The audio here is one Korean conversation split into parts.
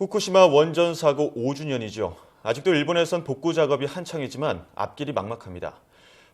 후쿠시마 원전 사고 5주년이죠. 아직도 일본에선 복구 작업이 한창이지만 앞길이 막막합니다.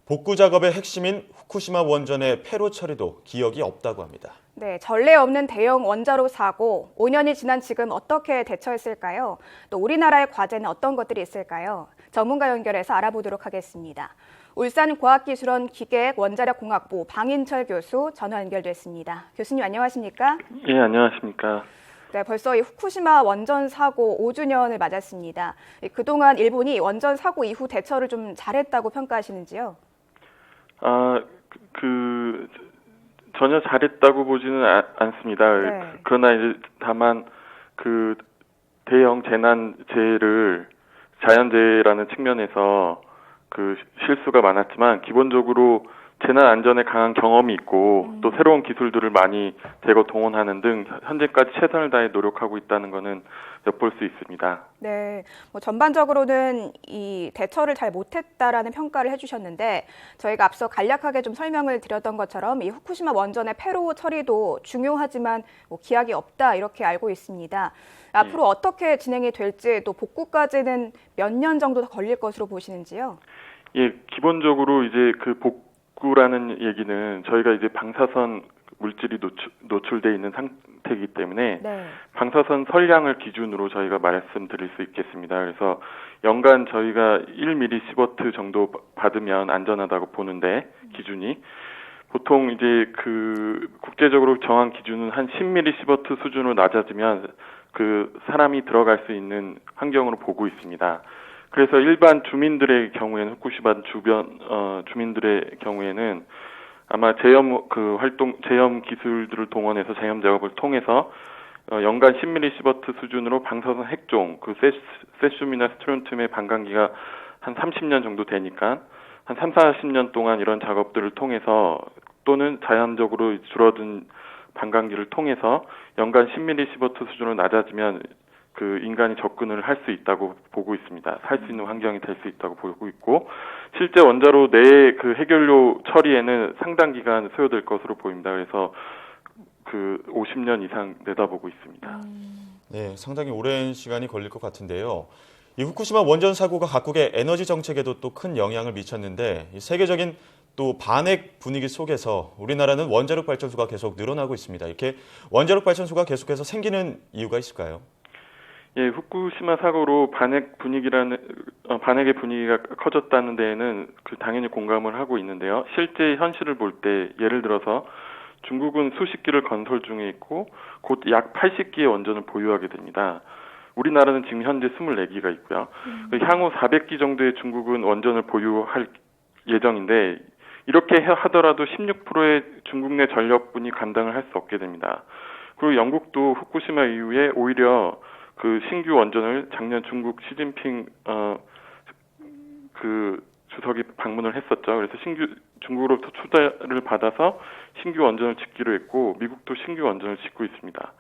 복구 작업의 핵심인 후쿠시마 원전의 폐로 처리도 기억이 없다고 합니다. 네, 전례 없는 대형 원자로 사고, 5년이 지난 지금 어떻게 대처했을까요? 또 우리나라의 과제는 어떤 것들이 있을까요? 전문가 연결해서 알아보도록 하겠습니다. 울산과학기술원 기계원자력공학부 방인철 교수 전화 연결됐습니다. 교수님 안녕하십니까? 예, 안녕하십니까? 네, 벌써 이 후쿠시마 원전 사고 5주년을 맞았습니다. 그동안 일본이 원전 사고 이후 대처를 좀 잘했다고 평가하시는지요? 전혀 잘했다고 보지는 않습니다. 네. 그러나 이제 다만 그 대형 재난재해를 자연재해라는 측면에서 그 실수가 많았지만 기본적으로 재난 안전에 강한 경험이 있고 또 새로운 기술들을 많이 대거 동원하는 등 현재까지 최선을 다해 노력하고 있다는 것은 엿볼 수 있습니다. 네, 전반적으로는 이 대처를 잘 못했다라는 평가를 해주셨는데 저희가 앞서 간략하게 좀 설명을 드렸던 것처럼 이 후쿠시마 원전의 폐로 처리도 중요하지만 기약이 없다 이렇게 알고 있습니다. 앞으로 어떻게 진행이 될지 또 복구까지는 몇 년 정도 더 걸릴 것으로 보시는지요? 예, 기본적으로 이제 그 복구라는 얘기는 저희가 이제 방사선 물질이 노출돼 있는 상태이기 때문에 네. 방사선 선량을 기준으로 저희가 말씀드릴 수 있겠습니다. 그래서 연간 저희가 1mSv 정도 받으면 안전하다고 보는데 기준이 보통 이제 그 국제적으로 정한 기준은 한 10mSv 수준으로 낮아지면 그 사람이 들어갈 수 있는 환경으로 보고 있습니다. 그래서 일반 주민들의 경우에는 후쿠시마 주변 주민들의 경우에는 아마 제염 기술들을 동원해서 제염 작업을 통해서 연간 10mSv 수준으로 방사선 핵종 세슘이나 스트론튬의 반감기가 한 30년 정도 되니까 한 3, 40년 동안 이런 작업들을 통해서 또는 자연적으로 줄어든 반감기를 통해서 연간 10mSv 수준으로 낮아지면 그 인간이 접근을 할 수 있다고 보고 있습니다. 살 수 있는 환경이 될 수 있다고 보고 있고 실제 원자로 내의 그 해결료 처리에는 상당 기간 소요될 것으로 보입니다. 그래서 그 50년 이상 내다보고 있습니다. 네, 상당히 오랜 시간이 걸릴 것 같은데요. 이 후쿠시마 원전 사고가 각국의 에너지 정책에도 또 큰 영향을 미쳤는데 이 세계적인 또 반핵 분위기 속에서 우리나라는 원자력 발전소가 계속 늘어나고 있습니다. 이렇게 원자력 발전소가 계속해서 생기는 이유가 있을까요? 예, 후쿠시마 사고로 반핵의 분위기가 커졌다는 데에는 당연히 공감을 하고 있는데요. 실제 현실을 볼 때 예를 들어서 중국은 수십 기를 건설 중에 있고 곧 약 80기의 원전을 보유하게 됩니다. 우리나라는 지금 현재 24기가 있고요. 향후 400기 정도의 중국은 원전을 보유할 예정인데 이렇게 하더라도 16%의 중국 내 전력분이 감당을 할 수 없게 됩니다. 그리고 영국도 후쿠시마 이후에 오히려 그 신규 원전을 작년 중국 시진핑 그 주석이 방문을 했었죠. 그래서 중국으로부터 투자를 받아서 신규 원전을 짓기로 했고 미국도 신규 원전을 짓고 있습니다.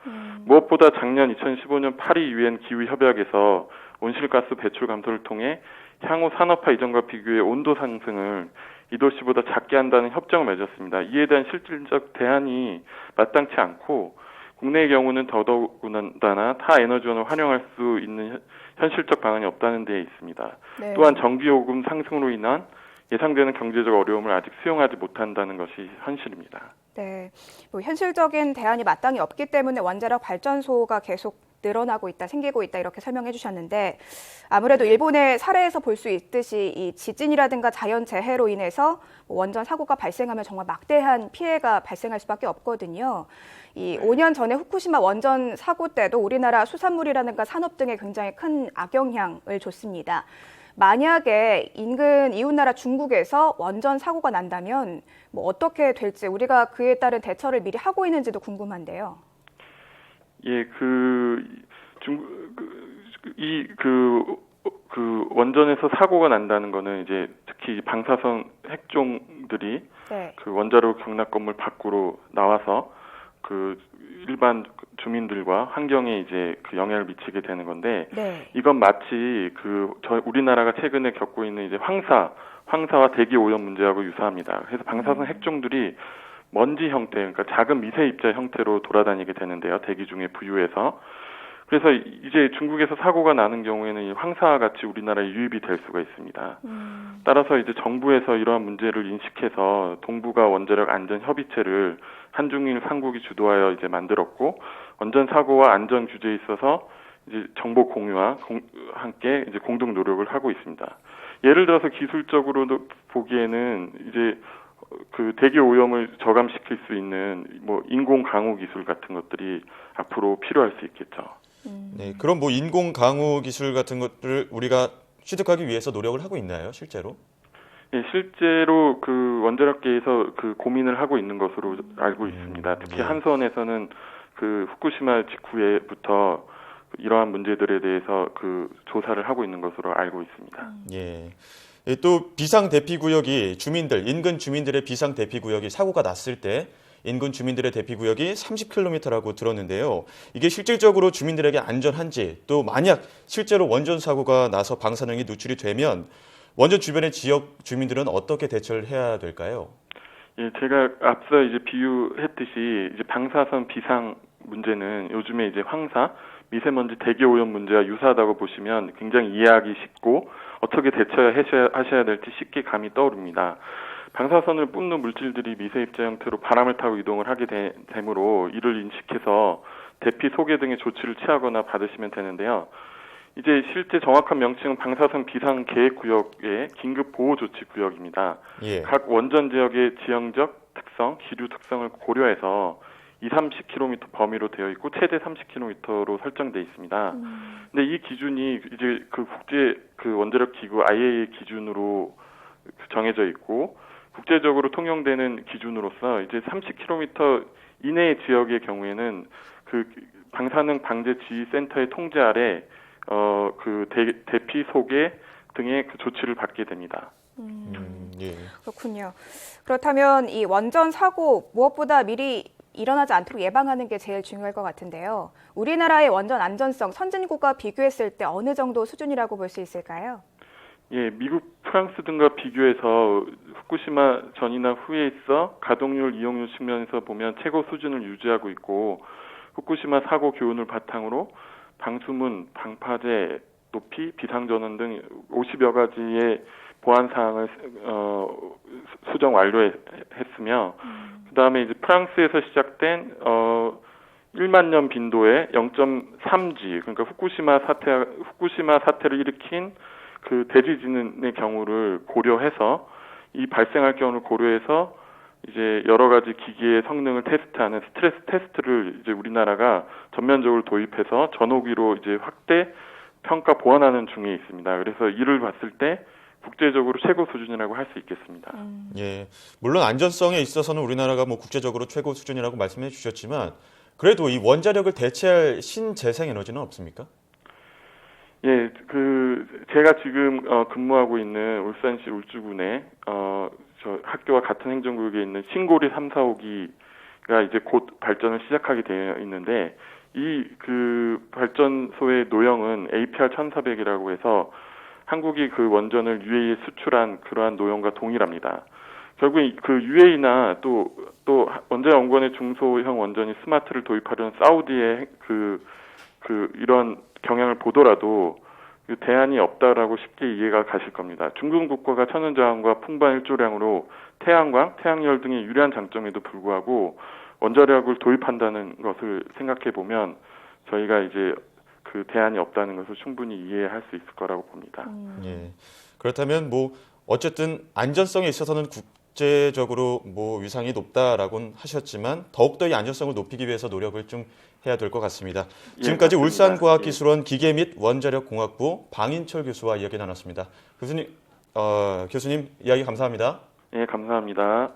무엇보다 작년 2015년 파리 유엔 기후 협약에서 온실가스 배출 감소를 통해 향후 산업화 이전과 비교해 온도 상승을 2도씨보다 작게 한다는 협정을 맺었습니다. 이에 대한 실질적 대안이 마땅치 않고 국내의 경우는 더더군다나 타 에너지원을 활용할 수 있는 현실적 방안이 없다는 데에 있습니다. 네. 또한 전기요금 상승으로 인한 예상되는 경제적 어려움을 아직 수용하지 못한다는 것이 현실입니다. 네, 현실적인 대안이 마땅히 없기 때문에 원자력 발전소가 계속 늘어나고 있다, 생기고 있다 이렇게 설명해 주셨는데 아무래도 일본의 사례에서 볼 수 있듯이 이 지진이라든가 자연재해로 인해서 원전 사고가 발생하면 정말 막대한 피해가 발생할 수밖에 없거든요. 이 5년 전에 후쿠시마 원전 사고 때도 우리나라 수산물이라든가 산업 등에 굉장히 큰 악영향을 줬습니다. 만약에 인근 이웃나라 중국에서 원전 사고가 난다면 어떻게 될지 우리가 그에 따른 대처를 미리 하고 있는지도 궁금한데요. 예, 원전에서 사고가 난다는 거는 이제 특히 방사선 핵종들이 네. 그 원자로 경납 건물 밖으로 나와서 그 일반 주민들과 환경에 이제 그 영향을 미치게 되는 건데 네. 이건 마치 우리나라가 최근에 겪고 있는 이제 황사와 대기 오염 문제하고 유사합니다. 그래서 방사선 핵종들이 먼지 형태, 그러니까 작은 미세 입자 형태로 돌아다니게 되는데요. 대기 중에 부유해서 그래서 이제 중국에서 사고가 나는 경우에는 이 황사와 같이 우리나라에 유입이 될 수가 있습니다. 따라서 이제 정부에서 이러한 문제를 인식해서 동북아 원자력 안전 협의체를 한중일 삼국이 주도하여 이제 만들었고, 원전 사고와 안전 규제에 있어서 이제 정보 공유와 함께 이제 공동 노력을 하고 있습니다. 예를 들어서 기술적으로도 보기에는 이제 그 대기 오염을 저감시킬 수 있는 뭐 인공 강우 기술 같은 것들이 앞으로 필요할 수 있겠죠. 네, 그럼 뭐 인공 강우 기술 같은 것들을 우리가 취득하기 위해서 노력을 하고 있나요, 실제로? 예, 실제로 그 원자력계에서 그 고민을 하고 있는 것으로 알고 있습니다. 특히 예. 한수원에서는 그 후쿠시마 직후에부터 이러한 문제들에 대해서 그 조사를 하고 있는 것으로 알고 있습니다. 예. 예, 또 비상 대피 구역이 인근 주민들의 비상 대피 구역이 사고가 났을 때 인근 주민들의 대피 구역이 30km라고 들었는데요. 이게 실질적으로 주민들에게 안전한지, 또 만약 실제로 원전 사고가 나서 방사능이 누출이 되면 원전 주변의 지역 주민들은 어떻게 대처를 해야 될까요? 예, 제가 앞서 이제 비유했듯이 이제 방사선 비상 문제는 요즘에 이제 황사, 미세먼지 대기 오염 문제와 유사하다고 보시면 굉장히 이해하기 쉽고 어떻게 대처하셔야 될지 쉽게 감이 떠오릅니다. 방사선을 뿜는 물질들이 미세 입자 형태로 바람을 타고 이동을 하게 되므로 이를 인식해서 대피 소개 등의 조치를 취하거나 받으시면 되는데요. 이제 실제 정확한 명칭은 방사선 비상 계획 구역의 긴급 보호 조치 구역입니다. 예. 각 원전 지역의 지형적 특성, 기류 특성을 고려해서 30km 범위로 되어 있고 최대 30km로 설정돼 있습니다. 근데 이 기준이 이제 그 국제 그 원자력 기구 IAEA 기준으로 정해져 있고 국제적으로 통용되는 기준으로서 이제 30km 이내의 지역의 경우에는 그 방사능 방제 지휘 센터의 통제 아래 그 대피 소개 등의 그 조치를 받게 됩니다. 예. 그렇군요. 그렇다면 이 원전 사고 무엇보다 미리 일어나지 않도록 예방하는 게 제일 중요할 것 같은데요. 우리나라의 원전 안전성 선진국과 비교했을 때 어느 정도 수준이라고 볼 수 있을까요? 예, 미국, 프랑스 등과 비교해서 후쿠시마 전이나 후에 있어 가동률, 이용률 측면에서 보면 최고 수준을 유지하고 있고 후쿠시마 사고 교훈을 바탕으로 방수문, 방파제 높이, 비상전원 등 50여 가지의 보안 사항을 수정 완료했으며 그다음에 이제 프랑스에서 시작된 1만 년 빈도의 0.3G 그러니까 후쿠시마 사태를 일으킨 그 대지진의 경우를 고려해서 이 발생할 경우를 고려해서 이제 여러 가지 기기의 성능을 테스트하는 스트레스 테스트를 이제 우리나라가 전면적으로 도입해서 전호기로 이제 확대 평가 보완하는 중에 있습니다. 그래서 이를 봤을 때 국제적으로 최고 수준이라고 할 수 있겠습니다. 예. 물론 안전성에 있어서는 우리나라가 뭐 국제적으로 최고 수준이라고 말씀해 주셨지만 그래도 이 원자력을 대체할 신재생 에너지는 없습니까? 예, 제가 지금 근무하고 있는 울산시 울주군에 저 학교와 같은 행정구역에 있는 신고리 3, 4호기가 이제 곧 발전을 시작하게 되어 있는데 이 그 발전소의 노형은 APR 1400이라고 해서 한국이 그 원전을 UAE에 수출한 그러한 노형과 동일합니다. 결국 그 UAE나 또 원자연구원의 중소형 원전이 스마트를 도입하려는 사우디의 이런 경향을 보더라도 대안이 없다라고 쉽게 이해가 가실 겁니다. 중국 국가가 천연자원과 풍부한 일조량으로 태양광, 태양열 등의 유리한 장점에도 불구하고 원자력을 도입한다는 것을 생각해 보면 저희가 이제 그 대안이 없다는 것을 충분히 이해할 수 있을 거라고 봅니다. 예. 그렇다면 뭐 어쨌든 안전성에 있어서는 국제적으로 뭐 위상이 높다라고는 하셨지만 더욱더 이 안전성을 높이기 위해서 노력을 좀 해야 될 것 같습니다. 지금까지 맞습니다. 울산과학기술원 기계 및 원자력공학부 방인철 교수와 이야기 나눴습니다. 교수님 이야기 감사합니다. 예, 감사합니다.